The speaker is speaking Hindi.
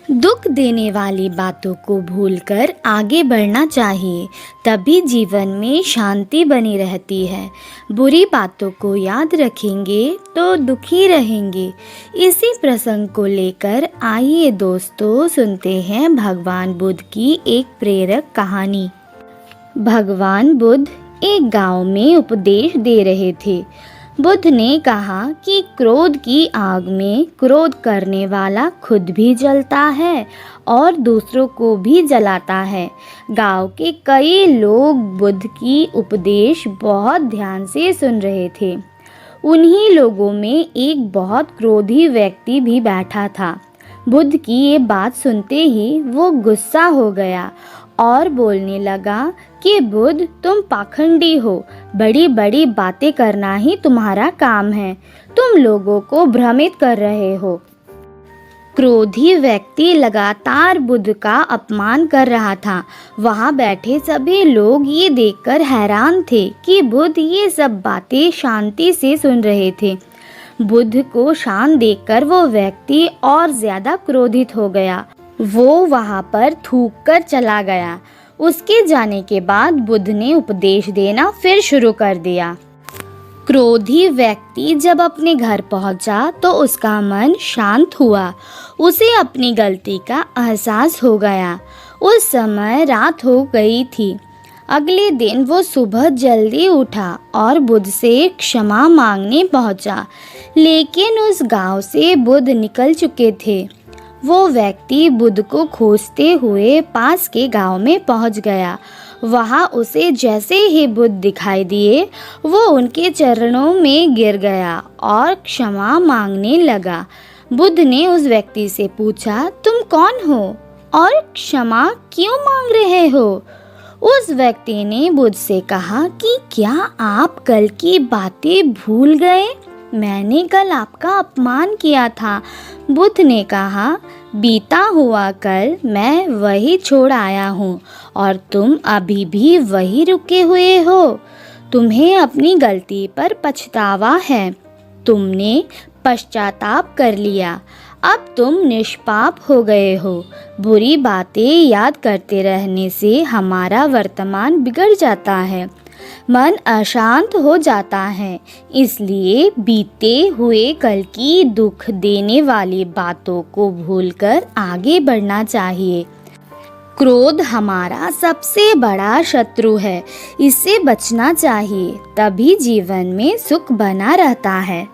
दुख देने वाली बातों को भूलकर आगे बढ़ना चाहिए, तभी जीवन में शांति बनी रहती है। बुरी बातों को याद रखेंगे तो दुखी रहेंगे। इसी प्रसंग को लेकर आइए दोस्तों, सुनते हैं भगवान बुद्ध की एक प्रेरक कहानी। भगवान बुद्ध एक गांव में उपदेश दे रहे थे। बुद्ध ने कहा कि क्रोध की आग में क्रोध करने वाला खुद भी जलता है और दूसरों को भी जलाता है। गांव के कई लोग बुद्ध की उपदेश बहुत ध्यान से सुन रहे थे। उन्हीं लोगों में एक बहुत क्रोधी व्यक्ति भी बैठा था। बुद्ध की ये बात सुनते ही वो गुस्सा हो गया और बोलने लगा कि बुद्ध, तुम पाखंडी हो। बड़ी बड़ी बातें करना ही तुम्हारा काम है। तुम लोगों को भ्रमित कर रहे हो। क्रोधी व्यक्ति लगातार बुद्ध का अपमान कर रहा था। वहाँ बैठे सभी लोग ये देखकर हैरान थे कि बुद्ध ये सब बातें शांति से सुन रहे थे। बुद्ध को शांत देखकर वो व्यक्ति और ज्यादा क्रोधित हो गया। वो वहाँ पर थूक कर चला गया। उसके जाने के बाद बुद्ध ने उपदेश देना फिर शुरू कर दिया। क्रोधी व्यक्ति जब अपने घर पहुंचा तो उसका मन शांत हुआ। उसे अपनी गलती का एहसास हो गया। उस समय रात हो गई थी। अगले दिन वो सुबह जल्दी उठा और बुद्ध से क्षमा मांगने पहुंचा, लेकिन उस गांव से बुद्ध निकल चुके थे। वो व्यक्ति बुद्ध को खोजते हुए पास के गांव में पहुंच गया। वहां उसे जैसे ही बुद्ध दिखाई दिए, वो उनके चरणों में गिर गया और क्षमा मांगने लगा। बुद्ध ने उस व्यक्ति से पूछा, तुम कौन हो और क्षमा क्यों मांग रहे हो? उस व्यक्ति ने बुद्ध से कहा कि क्या आप कल की बातें भूल गए? मैंने कल आपका अपमान किया था। बुद्ध ने कहा, बीता हुआ कल मैं वही छोड़ आया हूँ और तुम अभी भी वही रुके हुए हो। तुम्हें अपनी गलती पर पछतावा है। तुमने पश्चाताप कर लिया। अब तुम निष्पाप हो गए हो। बुरी बातें याद करते रहने से हमारा वर्तमान बिगड़ जाता है, मन अशांत हो जाता है। इसलिए बीते हुए कल की दुख देने वाली बातों को भूलकर आगे बढ़ना चाहिए। क्रोध हमारा सबसे बड़ा शत्रु है। इससे बचना चाहिए, तभी जीवन में सुख बना रहता है।